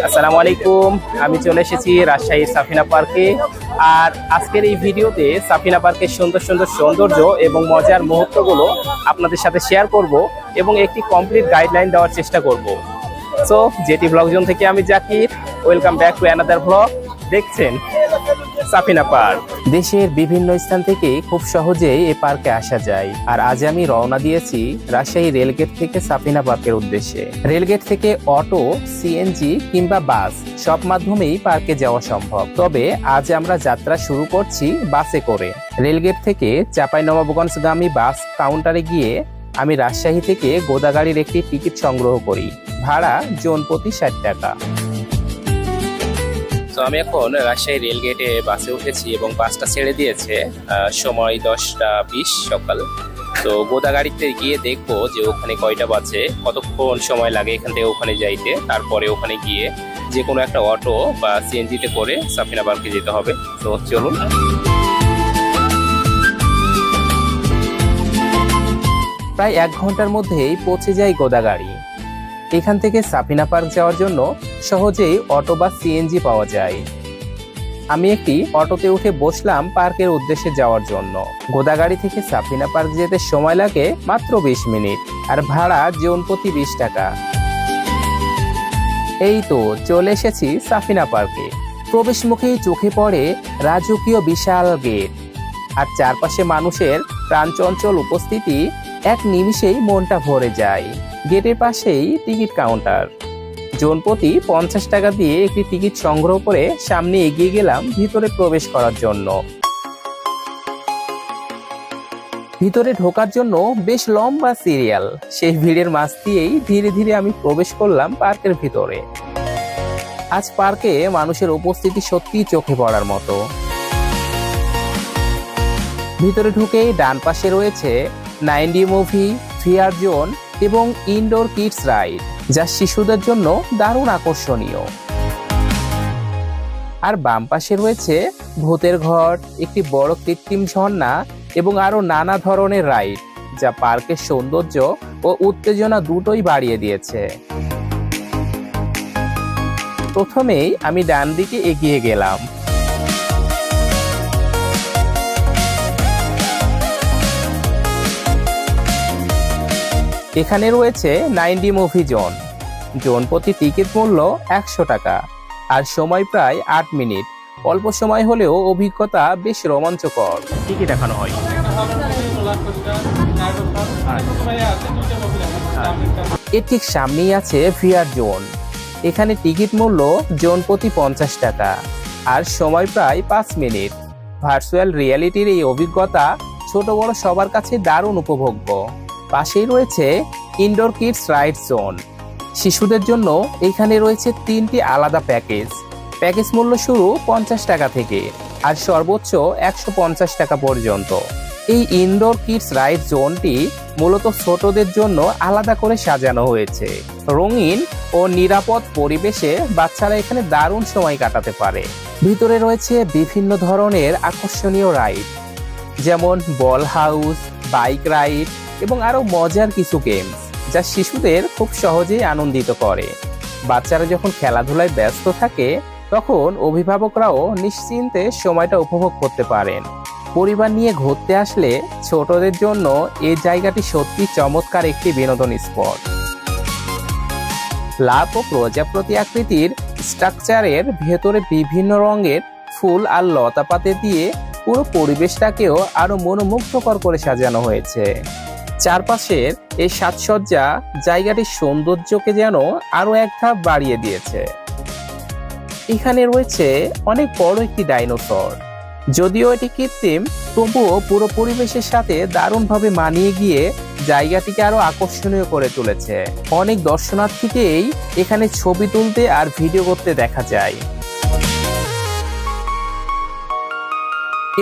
আসসালামু আলাইকুম, আমি চলে এসেছি রাজশাহীর সাফিনা পার্কে। আর আজকের এই ভিডিওতে সাফিনা পার্কের সুন্দর সুন্দর সৌন্দর্য এবং মজার মুহূর্তগুলো আপনাদের সাথে শেয়ার করব এবং একটি কমপ্লিট গাইডলাইন দেওয়ার চেষ্টা করব। সো জেটি ব্লগ জোন থেকে আমি Zakir, welcome back to another blog. দেখছেন সাফিনা পার্ক। দেশের বিভিন্ন স্থান থেকে খুব সহজেই এই পার্কে আসা যায়। আর আজ আমি রওনা দিয়েছি রাজশাহী রেলগেট থেকে সাফিনা পার্কের উদ্দেশ্যে। রেলগেট থেকে অটো, সিএনজি কিংবা বাস সব মাধ্যমেই পার্কে যাওয়া সম্ভব। তবে আজ আমরা যাত্রা শুরু করছি বাসে করে। রেলগেট থেকে চাঁপাইনবাবগঞ্জগামী বাস কাউন্টারে গিয়ে আমি রাজশাহী থেকে গোদাগাড়ির একটি টিকিট সংগ্রহ করি। ভাড়া জন প্রতি ৬০ টাকা। তো আমি এখন রাজশাহী রেলগেটে বাসে উঠেছি এবং বাসটা ছেড়ে দিয়েছে সময় 10টা 20 সকাল। তো গোদাগাড়িতে গিয়ে দেখবো যে ওখানে কয়টা বাজে, কতক্ষণ সময় লাগে এখান থেকে ওখানে যাইতে। তারপরে ওখানে গিয়ে যে কোনো একটা অটো বা সিএনজিতে করে সাফিনা পার্কে যেতে হবে। তো চলুন। প্রায় 1 ঘন্টার মধ্যেই পৌঁছে যায় গোদাগাড়ি। এখান থেকে সাফিনা পার্ক যাওয়ার জন্য সহজেই অটো বা সিএনজি পাওয়া যায়। আমি একটি অটোতে উঠে বসলাম পার্কের উদ্দেশ্যে যাওয়ার জন্য। গোদাগাড়ি থেকে সাফিনা পার্ক যেতে সময় লাগে মাত্র 20 মিনিট, আর ভাড়া জন প্রতি 20 টাকা। এই তো চলে এসেছি সাফিনা পার্কে। প্রবেশ মুখেই চোখে পড়ে রাজকীয় বিশাল গেট, আর চারপাশে মানুষের প্রাণচঞ্চল উপস্থিতি এক নিমিষেই মনটা ভরে যায়। গেটের পাশেই টিকিট কাউন্টার। জন প্রতি 50 টাকা দিয়ে একটি টিকিট সংগ্রহ করে সামনে এগিয়ে গেলাম ভিতরে প্রবেশ করার জন্য। ভিতরে ঢোকার জন্য বেশ লম্বা সিরিয়াল। সেই ভিড়ের মাঝ দিয়েই ধীরে ধীরে আমি প্রবেশ করলাম পার্কের ভিতরে। আজ পার্কে মানুষের উপস্থিতি সত্যিই চোখে পড়ার মতো। ভিতরে ঢুকেই ডান পাশে রয়েছে 9D মুভি, ভিআর জোন এবং ইনডোর কিডস রাইড, যা শিশুদের জন্য দারুণ আকর্ষণীয়। আর বাম পাশে রয়েছে ভূতের ঘর, একটি বড় কৃত্রিম ঝর্ণা এবং আরো নানা ধরনের রাইড, যা পার্কের সৌন্দর্য ও উত্তেজনা দুটোই বাড়িয়ে দিয়েছে। প্রথমেই আমি ডান দিকে এগিয়ে গেলাম। এখানে রয়েছে 9D মুভি জোন। জোন প্রতি টিকিট মূল্য 100 টাকা, আর সময় প্রায় 8 মিনিট। অল্প সময় হলেও অভিজ্ঞতা বেশ রোমাঞ্চকর। টিকিট দেখানো হয়। এর ঠিক সামনেই আছে ভিআর জোন। এখানে টিকিট মূল্য জোন প্রতি 50 টাকা, আর সময় প্রায় 5 মিনিট। ভার্চুয়াল রিয়ালিটির এই অভিজ্ঞতা ছোট বড় সবার কাছে দারুণ উপভোগ্য। পাশেই রয়েছে ইনডোর কিডস রাইড জোন। শিশুদের জন্য এখানে রয়েছে 3টি আলাদা প্যাকেজ মূল্য শুরু 50 টাকা থেকে আর সর্বোচ্চ 150 টাকা পর্যন্ত। এই ইনডোর কিডস রাইড জোনটি মূলত ছোটদের জন্য আলাদা করে সাজানো হয়েছে। রঙিন ও নিরাপদ পরিবেশে বাচ্চারা এখানে দারুণ সময় কাটাতে পারে। ভিতরে রয়েছে বিভিন্ন ধরনের আকর্ষণীয় রাইড, যেমন বল হাউস, বাইক রাইড এবং আরো মজার কিছু গেমস, যা শিশুদের খুব সহজেই আনন্দিত করে। বাচ্চারা যখন খেলাধুলায় ব্যস্ত থাকে, তখন অভিভাবকরাও নিশ্চিন্তে সময়টা উপভোগ করতে পারেন। পরিবার নিয়ে ঘুরতে আসলে ছোটদের জন্য এই জায়গাটি সত্যি চমৎকার একটি বিনোদন স্পট। লাভ ও প্রজাপতি আকৃতির স্ট্রাকচারের ভেতরে বিভিন্ন রঙের ফুল আর লতাপাতা দিয়ে পুরো পরিবেশটাকেও আরো মনোমুগ্ধকর করে সাজানো হয়েছে। চারপাশের এই সাজসজ্জা জায়গাটির সৌন্দর্যকে যেন আরো এক ধাপ বাড়িয়ে দিয়েছে। এখানে রয়েছে অনেক বড় একটি ডাইনোসর। যদিও এটি কৃত্রিম, তবুও পুরো পরিবেশের সাথে দারুণভাবে মানিয়ে গিয়ে জায়গাটিকে আরো আকর্ষণীয় করে তুলেছে। অনেক দর্শনার্থীকেই এখানে ছবি তুলতে আর ভিডিও করতে দেখা যায়।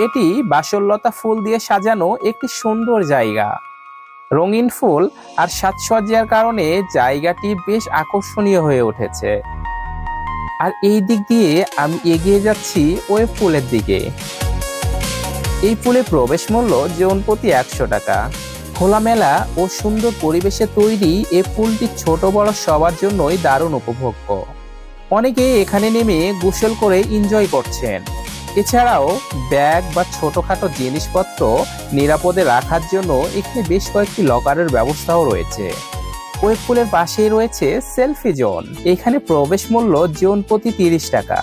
এটি বাসরলতা ফুল দিয়ে সাজানো একটি সুন্দর জায়গা। রঙিন ফুল আর সাজসজ্জার কারণে জায়গাটি বেশ আকর্ষণীয় হয়ে উঠেছে। আর এই দিক দিয়ে আমি এগিয়ে যাচ্ছি ওয়েভ পুলের দিকে। এই পুলে প্রবেশ মূল্য জন প্রতি 100 টাকা। খোলামেলা ও সুন্দর পরিবেশে তৈরি এই পুলটি ছোট বড় সবার জন্যই দারুণ উপভোগ্য। অনেকে এখানে নেমে গোসল করে এনজয় করছেন। এছাড়াও ব্যাগ বা ছোটখাটো জিনিসপত্র নিরাপদে রাখার জন্য এখানে বেশ কয়েকটি লকারের ব্যবস্থাও রয়েছে। ওয়েভ পুলের পাশেই রয়েছে সেলফি জোন। এখানে প্রবেশ মূল্য জন প্রতি 30 টাকা।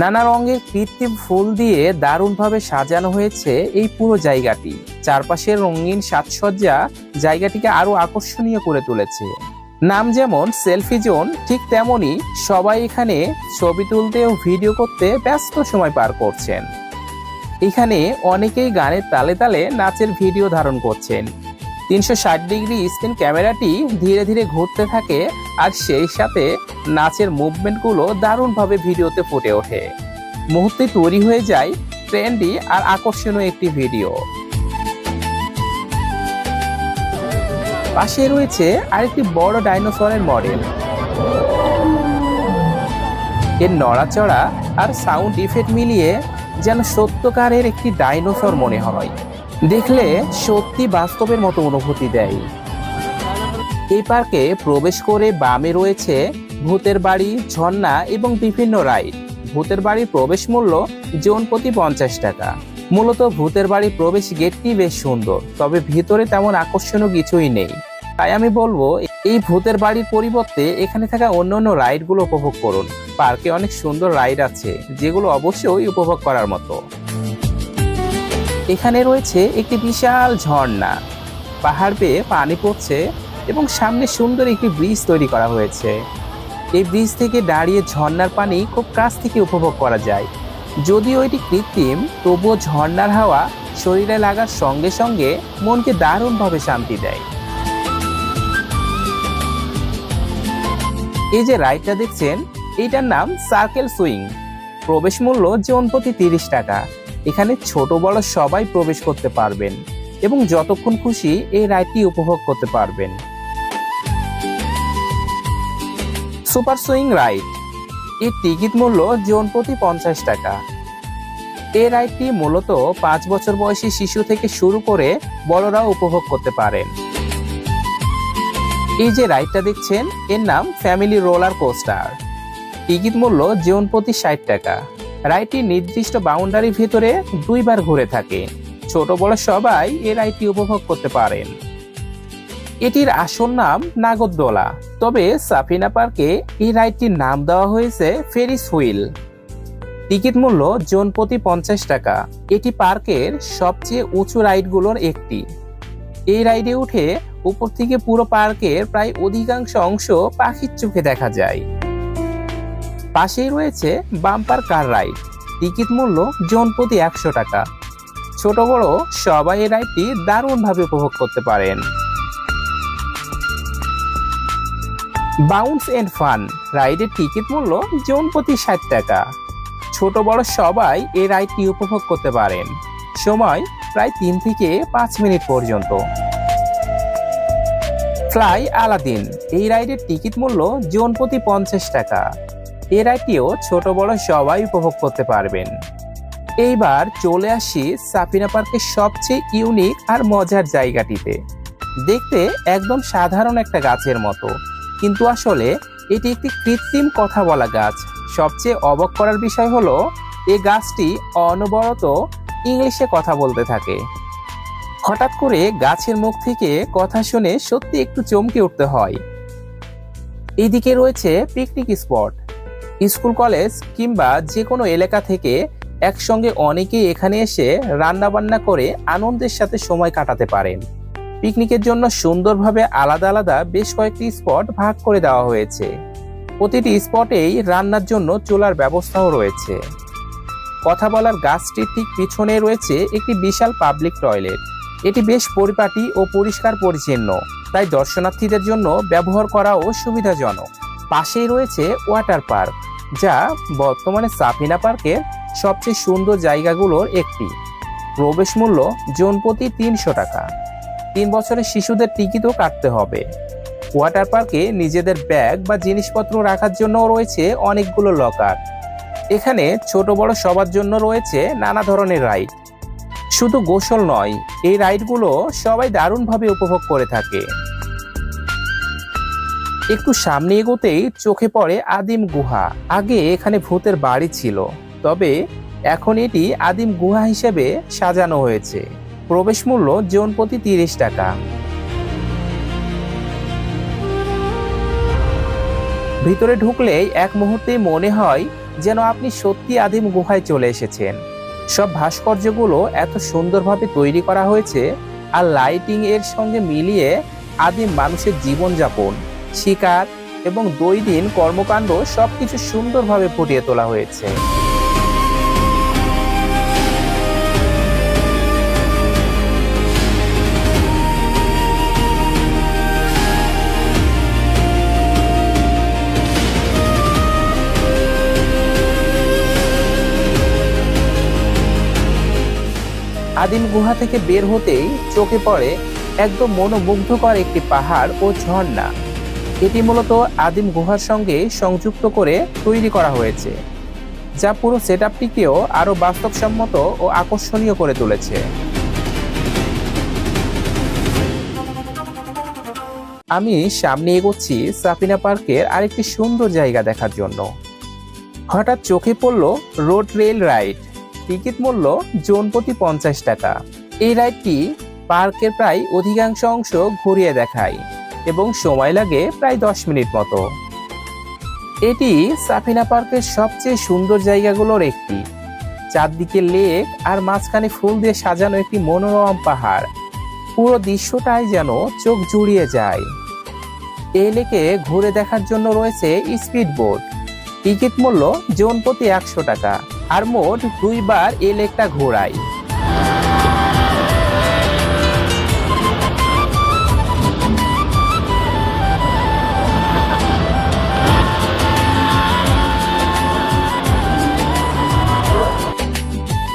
নানা রঙের কৃত্রিম ফুল দিয়ে দারুণভাবে সাজানো হয়েছে এই পুরো জায়গাটি। চারপাশের রঙিন সাজসজ্জা জায়গাটিকে আরো আকর্ষণীয় করে তুলেছে। নাম যেমন সেলফি জোন, ঠিক তেমনি সবাই এখানে ছবি তুলতে ও ভিডিও করতে ব্যস্ত সময় পার করছেন। এখানে অনেকেই গানের তালে তালে নাচের ভিডিও ধারণ করছেন। 360 ডিগ্রি স্ক্রিন ক্যামেরাটি ধীরে ধীরে ঘুরতে থাকে, আর সেই সাথে নাচের মুভমেন্টগুলো দারুণভাবে ভিডিওতে ফুটে ওঠে। মুহূর্তে তৈরি হয়ে যায় ট্রেন্ডি আর আকর্ষণীয় একটি ভিডিও। পাশে রয়েছে আরেকটি বড় ডাইনোসরের মডেল। এর নড়াচড়া আর সাউন্ড ইফেক্ট মিলিয়ে যেন সত্যকারের একটি ডাইনোসর মনে হয়। দেখলে সত্যি বাস্তবের মতো অনুভূতি দেয়। এই পার্কে প্রবেশ করে বামে রয়েছে ভূতের বাড়ি, ঝর্ণা এবং বিভিন্ন রাইড। ভূতের বাড়ির প্রবেশ মূল্য জন প্রতি 50 টাকা। মূলত ভূতের বাড়ির প্রবেশ গেটটি বেশ সুন্দর, তবে ভিতরে তেমন আকর্ষণীয় কিছুই নেই। তাই আমি বলবো এই ভূতের বাড়ির পরিবর্তে এখানে থাকা অন্যান্য রাইডগুলো উপভোগ করুন। পার্কে অনেক সুন্দর রাইড আছে যেগুলো অবশ্যই উপভোগ করার মতো। এখানে রয়েছে একটি বিশাল ঝর্ণা, পাহাড় বেয়ে পানি পড়ছে এবং সামনে সুন্দর একটি ব্রিজ তৈরি করা হয়েছে। এই ব্রিজ থেকে দাঁড়িয়ে ঝর্ণার পানি খুব কাছ থেকে উপভোগ করা যায়। যদিও এটি কৃত্রিম, তবুও ঝর্ণার হাওয়া শরীরে লাগার সঙ্গে সঙ্গে মনকে দারুণভাবে শান্তি দেয়। এই যে রাইডটা দেখছেন, এইটার নাম সার্কেল সুইং। প্রবেশ মূল্য জন প্রতি 30 টাকা। এখানে ছোট বড় সবাই প্রবেশ করতে পারবেন এবং যতক্ষণ খুশি এই রাইডটি উপভোগ করতে পারবেন। সুপার সুইং রাইড, এর টিকিট মূল্য জন প্রতি 50 টাকা। এই রাইডটি মূলত 5 বছর বয়সী শিশু থেকে শুরু করে বড়রাও উপভোগ করতে পারেন। এই যে রাইডটা দেখছেন, এর নাম ফ্যামিলি রোলার কোস্টার। টিকিট মূল্য জন প্রতি 60 টাকা। রাইডটি নির্দিষ্ট বাউন্ডারির ভিতরে 2 বার ঘুরে থাকে। ছোট বড় সবাই এই রাইডটি উপভোগ করতে পারেন। এটির আসল নাম নাগরদোলা, তবে সাফিনা পার্কে এই রাইডটির নাম দেওয়া হয়েছে ফেরিস হুইল। টিকিট মূল্য জন প্রতি 50 টাকা। এটি পার্কের সবচেয়ে উঁচু রাইডগুলোর একটি। এই রাইডে উঠে উপর থেকে পুরো পার্কের প্রায় অধিকাংশ অংশ পাখির চোখে দেখা যায়। পাশেই রয়েছে বাম্পার কার রাইড। টিকিট মূল্য জন প্রতি 100 টাকা। ছোট বড় সবাই এই রাইডটি দারুণভাবে উপভোগ করতে পারেন। বাউন্স এন্ড ফান রাইডের টিকিট মূল্য জন প্রতি 60 টাকা। ছোট বড় সবাই এই রাইডটি উপভোগ করতে পারেন। সময় প্রায় 3 থেকে 5 মিনিট পর্যন্ত। ফ্লাই আলাদিন, এই রাইডের টিকিট মূল্য জন প্রতি 50 টাকা। এই রাইডটিও ছোট বড় সবাই উপভোগ করতে পারবেন। এইবার চলে আসি সাফিনা পার্কের সবচেয়ে ইউনিক আর মজার জায়গাটিতে। দেখতে একদম সাধারণ একটা গাছের মতো, কিন্তু আসলে এটি একটি কৃত্রিম কথা বলা গাছ। সবচেয়ে অবাক করার বিষয় হলো এই গাছটি অনবরত ইংলিশে কথা বলতে থাকে। হঠাৎ করে গাছের মুখ থেকে কথা শুনে সত্যি একটু চমকে উঠতে হয়। এইদিকে রয়েছে পিকনিক স্পট। স্কুল, কলেজ কিংবা যে কোনো এলাকা থেকে একসঙ্গে অনেকেই এখানে এসে রান্না বান্না করে আনন্দের সাথে সময় কাটাতে পারেন। পিকনিকের জন্য সুন্দরভাবে আলাদা আলাদা বেশ কয়েকটি স্পট ভাগ করে দেওয়া হয়েছে। প্রতিটি স্পটেই রান্নার জন্য চুলার ব্যবস্থাও রয়েছে। কথা বলার গাছটির ঠিক পিছনে রয়েছে একটি বিশাল পাবলিক টয়লেট। এটি বেশ পরিপাটি ও পরিষ্কার পরিচ্ছন্ন, তাই দর্শনার্থীদের জন্য ব্যবহার করাও সুবিধাজনক। পাশেই রয়েছে ওয়াটার পার্ক, যা বর্তমানে সাফিনা পার্কের সবচেয়ে সুন্দর জায়গাগুলোর একটি। প্রবেশ মূল্য জন প্রতি ৩০০ টাকা। ৩ বছরের শিশুদের টিকিটও কাটতে হবে। ওয়াটার পার্কে নিজেদের ব্যাগ বা জিনিসপত্র রাখার জন্য রয়েছে অনেকগুলো লকার। এখানে ছোট বড় সবার জন্য রয়েছে নানা ধরনের রাইড। শুধু গোসল নয়, এই রাইডগুলো সবাই দারুণভাবে উপভোগ করে থাকে। একটু সামনে এগোতেই চোখে পড়ে আদিম গুহা। আগে এখানে ভূতের বাড়ি ছিল, তবে এখন এটি আদিম গুহা হিসেবে সাজানো হয়েছে। প্রবেশ মূল্য জন প্রতি ৩০ টাকা। ভিতরে ঢুকলেই এক মুহূর্তেই মনে হয় যেন আপনি সত্যি আদিম গুহায় চলে এসেছেন। সব ভাস্কর্যগুলো এত সুন্দরভাবে তৈরি করা হয়েছে, আর লাইটিং এর সঙ্গে মিলিয়ে আদিম মানুষের জীবনযাপন, শিকার এবং দৈনন্দিন কর্মকাণ্ড সবকিছু সুন্দরভাবে ফুটিয়ে তোলা হয়েছে। আদিম গুহা থেকে বের হতেই চোখে পড়ে একদম মনোমুগ্ধকর একটি পাহাড় ও ঝর্ণা। এটি মূলত আদিম গুহার সঙ্গে সংযুক্ত করে তৈরি করা হয়েছে, যা পুরো সেটআপটিকেও আরো বাস্তবসম্মত ও আকর্ষণীয় করে তুলেছে। আমি সামনে এগোচ্ছি সাফিনা পার্কের আরেকটি সুন্দর জায়গা দেখার জন্য। হঠাৎ চোখে পড়ল রোড রেল রাইড। টিকিট মূল্য জন প্রতি ৫০ টাকা। এই রাইডটি পার্কের প্রায় অধিকাংশ অংশ ঘুরিয়ে দেখায় এবং সময় লাগে প্রায় ১০ মিনিট মতো। এটি সাফিনা পার্কের সবচেয়ে সুন্দর জায়গাগুলোর একটি। চারদিকে লেক আর মাঝখানে ফুল দিয়ে সাজানো একটি মনোরম পাহাড়। পুরো দৃশ্যটাই যেন চোখ জুড়িয়ে যায়। এই লেকে ঘুরে দেখার জন্য রয়েছে স্পিড বোট। টিকিট মূল্য জন প্রতি ১০০ টাকা, আর মোট ২ বার এই লেকটা ঘোরায়।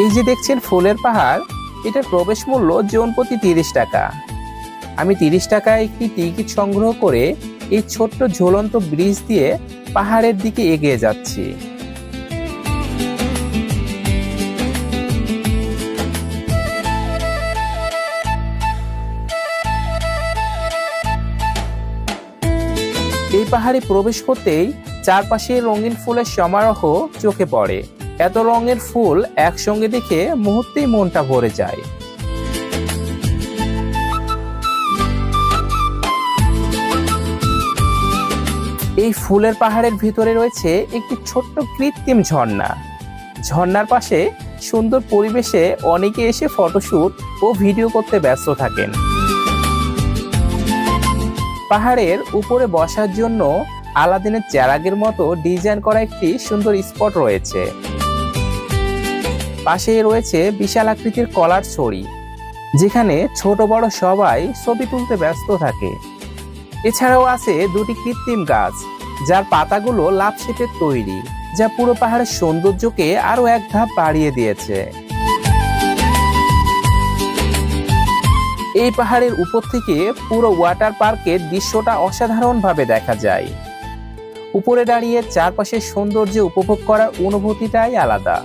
এই যে দেখছেন ফুলের পাহাড়, এটার প্রবেশ মূল্য জন প্রতি ৩০ টাকা। আমি ৩০ টাকায় একটি টিকিট সংগ্রহ করে এই ছোট্ট ঝুলন্ত ব্রিজ দিয়ে পাহাড়ের দিকে এগিয়ে যাচ্ছি। এই পাহাড়ে প্রবেশ করতেই চারপাশে রঙিন ফুলের সমারোহ চোখে পড়ে। এত রঙের ফুল একসঙ্গে দেখে মুহূর্তেই মনটা ভরে যায়। এই ফুলের পাহাড়ের ভিতরে রয়েছে একটি ছোট্ট কৃত্রিম ঝর্ণা। ঝর্ণার পাশে সুন্দর পরিবেশে অনেকে এসে ফটোশুট ও ভিডিও করতে ব্যস্ত থাকেন। পাহাড়ের উপরে বসার জন্য আলাদিনের চেরাগের মতো ডিজাইন করা একটি সুন্দর স্পট রয়েছে। পাশে রয়েছে বিশাল আকৃতির কলার ছড়ি, যেখানে ছোট বড় সবাই ছবি তুলতে ব্যস্ত থাকে। এছাড়াও আছে দুটি কৃত্রিম গাছ, যার পাতাগুলো লাভ শেপের তৈরি, যা পুরো পাহাড়ের সৌন্দর্যকে আরো এক ধাপ বাড়িয়ে দিয়েছে। এই পাহাড়ের উপর থেকে পুরো ওয়াটার পার্কের দৃশ্যটা অসাধারণভাবে দেখা যায়। উপরে দাঁড়িয়ে চারপাশের সৌন্দর্য উপভোগ করার অনুভূতিটাই আলাদা।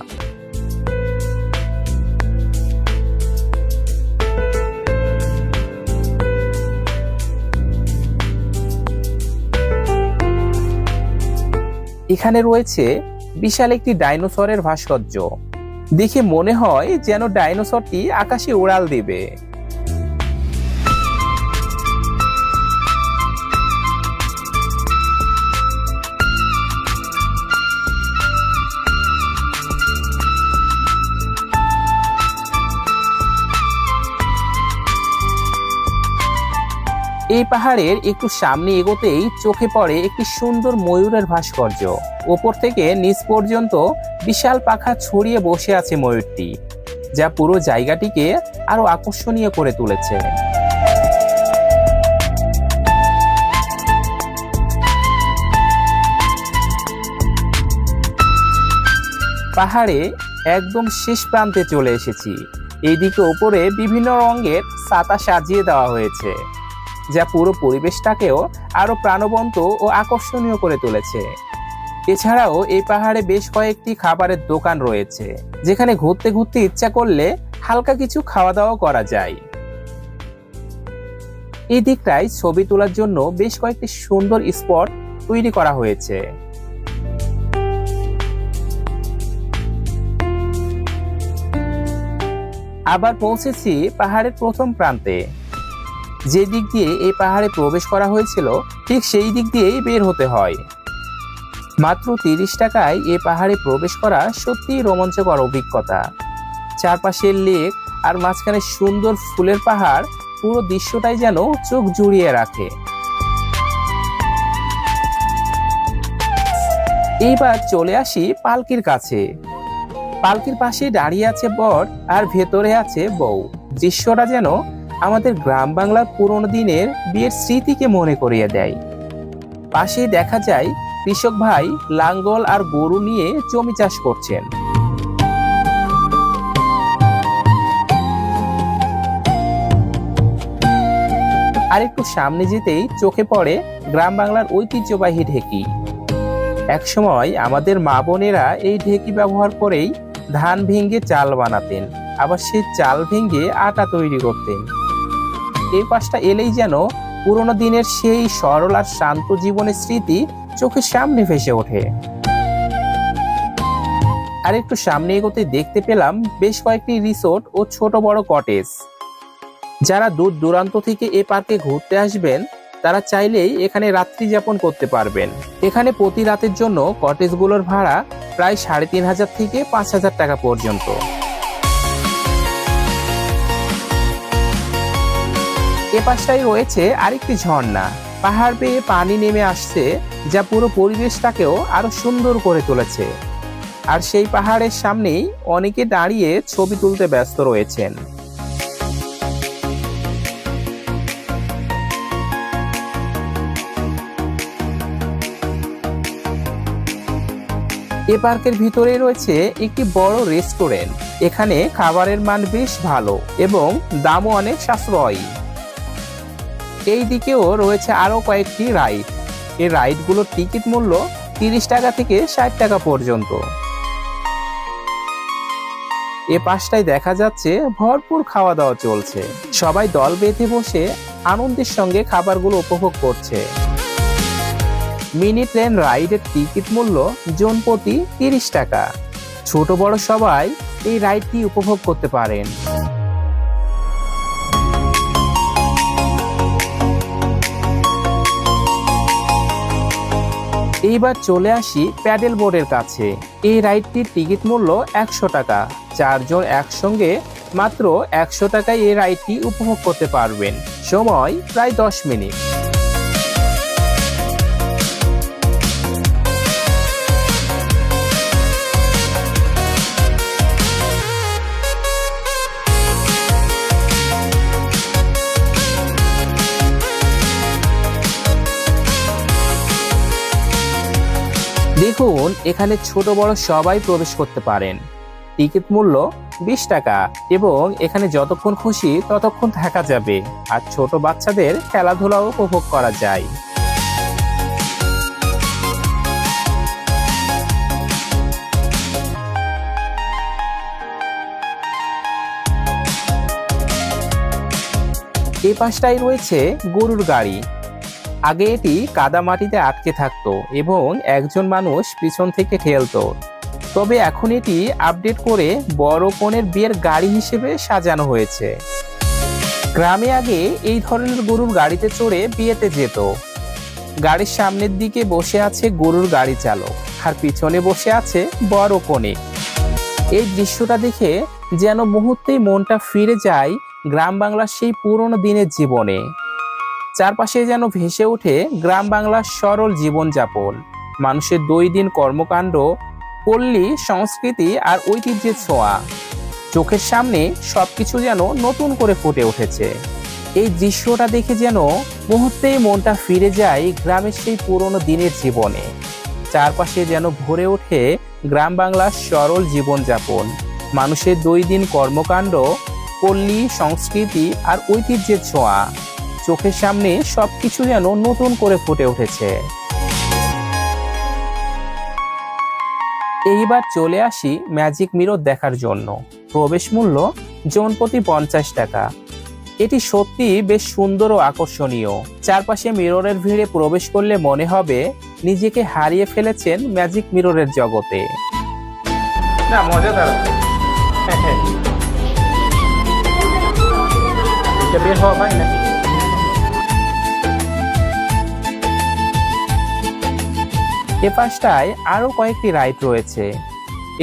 এখানে রয়েছে বিশাল একটি ডাইনোসরের ভাস্কর্য। দেখে মনে হয় যেন ডাইনোসরটি আকাশে উড়াল দিবে। এই পাহাড়ের একটু সামনে এগোতেই চোখে পড়ে একটি সুন্দর ময়ূরের ভাস্কর্য। ওপর থেকে নিচ পর্যন্ত বিশাল পাখা ছড়িয়ে বসে আছে ময়ূরটি, যা পুরো জায়গাটিকে আরো আকর্ষণীয় করে তুলেছে। পাহাড়ে একদম শেষ প্রান্তে চলে এসেছি। এইদিকে উপরে বিভিন্ন রঙের ছাতা সাজিয়ে দেওয়া হয়েছে, যা পুরো পরিবেশটাকেও আরো প্রাণবন্ত ও আকর্ষণীয় করে তুলেছে। এছাড়াও এই পাহাড়ে বেশ কয়েকটি খাবারের দোকান রয়েছে, যেখানে ঘুরতে ঘুরতে ইচ্ছা করলে হালকা কিছু খাওয়া দাওয়া করা যায়। এই দিকটায় ছবি তোলার জন্য বেশ কয়েকটি সুন্দর স্পট তৈরি করা হয়েছে। আবার পৌঁছেছি পাহাড়ের প্রথম প্রান্তে। যে দিক দিয়ে এই পাহাড়ে প্রবেশ করা হয়েছিল ঠিক সেই দিক দিয়েই বের হতে হয়। মাত্র 30 টাকায় এই পাহাড়ে প্রবেশ করা সত্যিই রোমাঞ্চকর অভিজ্ঞতা। চারপাশের লেক আর মাঝখানে সুন্দর ফুলের পাহাড়, পুরো দৃশ্যটাই যেন চোখ জুড়িয়ে রাখে। এইবার চলে আসি পালকির কাছে। পালকির পাশে দাঁড়িয়ে আছে বর আর ভেতরে আছে বউ। দৃশ্যটা যেন আমাদের গ্রাম বাংলার পুরোনো দিনের বিয়ের স্মৃতিকে মনে করিয়ে দেয়। পাশেই দেখা যায় কৃষক ভাই লাঙ্গল আর গরু নিয়ে জমি চাষ করছেন। আর একটু সামনে যেতেই চোখে পড়ে গ্রাম বাংলার ঐতিহ্যবাহী ঢেকি। একসময় আমাদের মা বোনেরা এই ঢেকি ব্যবহার করেই ধান ভেঙে চাল বানাতেন, আবার সেই চাল ভেঙে আটা তৈরি করতেন। এই পাশটা এলেই যেন পুরোনো দিনের সেই সরল আর শান্ত জীবনের স্মৃতি চোখের সামনে ভেসে ওঠে। আর একটু সামনে এগোতে দেখতে পেলাম বেশ কয়েকটি রিসোর্ট ও ছোট বড় কটেজ। যারা দূর দূরান্ত থেকে এ পার্কে ঘুরতে আসবেন তারা চাইলেই এখানে রাত্রি যাপন করতে পারবেন। এখানে প্রতি রাতের জন্য কটেজগুলোর ভাড়া প্রায় 3500 থেকে 5000 টাকা পর্যন্ত। এ পাশটাই রয়েছে আরেকটি ঝর্ণা। পাহাড় বেয়ে পানি নেমে আসছে, যা পুরো পরিবেশটাকেও আরো সুন্দর করে তুলেছে। আর সেই পাহাড়ের সামনেই অনেকে দাঁড়িয়ে ছবি তুলতে ব্যস্ত রয়েছেন। এ পার্কের ভিতরে রয়েছে একটি বড় রেস্টুরেন্ট। এখানে খাবারের মান বেশ ভালো এবং দামও অনেক সাশ্রয়ী। এই দিকেও রয়েছে আরো কয়েকটি রাইড। এই রাইডগুলোর টিকিট মূল্য 30 টাকা থেকে 60 টাকা পর্যন্ত। এ পাশটায় দেখা যাচ্ছে ভরপুর খাওয়া দাওয়া চলছে। সবাই দল বেঁধে বসে আনন্দের সঙ্গে খাবারগুলো উপভোগ করছে। মিনি ট্রেন রাইডের টিকিট মূল্য জন প্রতি 30 টাকা। ছোট বড় সবাই এই রাইডটি উপভোগ করতে পারেন। এইবার চলে আসি প্যাডেল বোর্ডের কাছে। এই রাইডটির টিকিট মূল্য 100 টাকা। 4 জন একসঙ্গে মাত্র 100 টাকায় এই রাইডটি উপভোগ করতে পারবেন। সময় প্রায় 10 মিনিট। দেখুন, এখানে ছোট বড় সবাই প্রবেশ করতে পারেন। টিকিট মূল্য 20 টাকা এবং এখানে যতক্ষণ খুশি ততক্ষণ থাকা যাবে। আর ছোট বাচ্চাদের খেলাধুলাও উপভোগ করা যায়। এই পাশটাই রয়েছে গরুর গাড়ি। আগে এটি কাদা মাটিতে আটকে থাকতো এবং একজন মানুষ পিছন থেকে ঠেলতো। তবে এখন এটি আপডেট করে বড় কনের বিয়ের গাড়ি হিসেবে সাজানো হয়েছে। গ্রামে আগে এই ধরনের গরুর গাড়িতে চড়ে বিয়েতে যেত। গাড়ির সামনের দিকে বসে আছে গরুর গাড়ি চালক আর পিছনে বসে আছে বড় কনে। এই দৃশ্যটা দেখে যেন মুহূর্তেই মনটা ফিরে যায় গ্রাম বাংলার সেই পুরনো দিনের জীবনে। চারপাশে যেন ভেসে ওঠে গ্রাম বাংলার সরল জীবনযাপন, মানুষের দৈনন্দিন কর্মকাণ্ড, পল্লী সংস্কৃতি আর ঐতিহ্যের ছোঁয়া। চোখের সামনে সবকিছু যেন নতুন করে ফুটে উঠেছে। এই দৃশ্যটা দেখে যেন মুহূর্তেই মনটা ফিরে যায় গ্রামের সেই পুরনো দিনের জীবনে। চারপাশে যেন ভরে ওঠে গ্রাম বাংলার সরল জীবনযাপন, মানুষের দৈনন্দিন কর্মকাণ্ড, পল্লী সংস্কৃতি আর ঐতিহ্যের ছোঁয়া, চোখের সামনে সবকিছু যেন নতুন করে ফুটে উঠেছে। এইবার চলে আসি ম্যাজিক মিরর দেখার জন্য। প্রবেশ মূল্য জন প্রতি 50 টাকা। এটি সত্যি বেশ সুন্দর ও আকর্ষণীয়। চারপাশে মিররের ভিড়ে প্রবেশ করলে মনে হবে নিজেকে হারিয়ে ফেলেছেন ম্যাজিক মিররের জগতে। না, মজাদার। এটা বের হওয়া হয় নাকি? এ পাশটায় আরো কয়েকটি রাইড রয়েছে।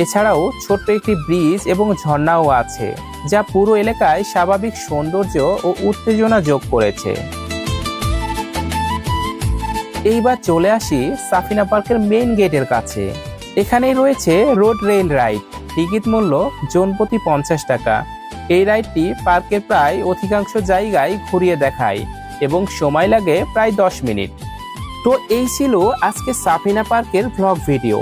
এছাড়াও ছোট্ট একটি ব্রিজ এবং ঝর্ণাও আছে, যা পুরো এলাকায় স্বাভাবিক সৌন্দর্য ও উত্তেজনা যোগ করেছে। এইবার চলে আসি সাফিনা পার্কের মেইন গেটের কাছে। এখানেই রয়েছে রোড রেল রাইড। টিকিট মূল্য জন প্রতি 50 টাকা। এই রাইডটি পার্কের প্রায় অধিকাংশ জায়গায় ঘুরিয়ে দেখায় এবং সময় লাগে প্রায় 10 মিনিট। তো এই ছিল আজকে সাফিনা পার্কের ভ্লগ ভিডিও।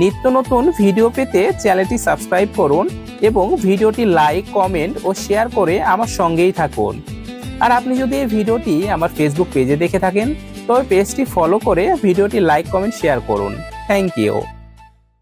নিত্য নতুন ভিডিও পেতে চ্যানেলটি সাবস্ক্রাইব করুন এবং ভিডিওটি লাইক, কমেন্ট ও শেয়ার করে আমার সঙ্গেই থাকুন। আর আপনি যদি এই ভিডিওটি আমার ফেসবুক পেজে দেখে থাকেন তবে পেজটি ফলো করে ভিডিওটি লাইক, কমেন্ট, শেয়ার করুন। Thank you.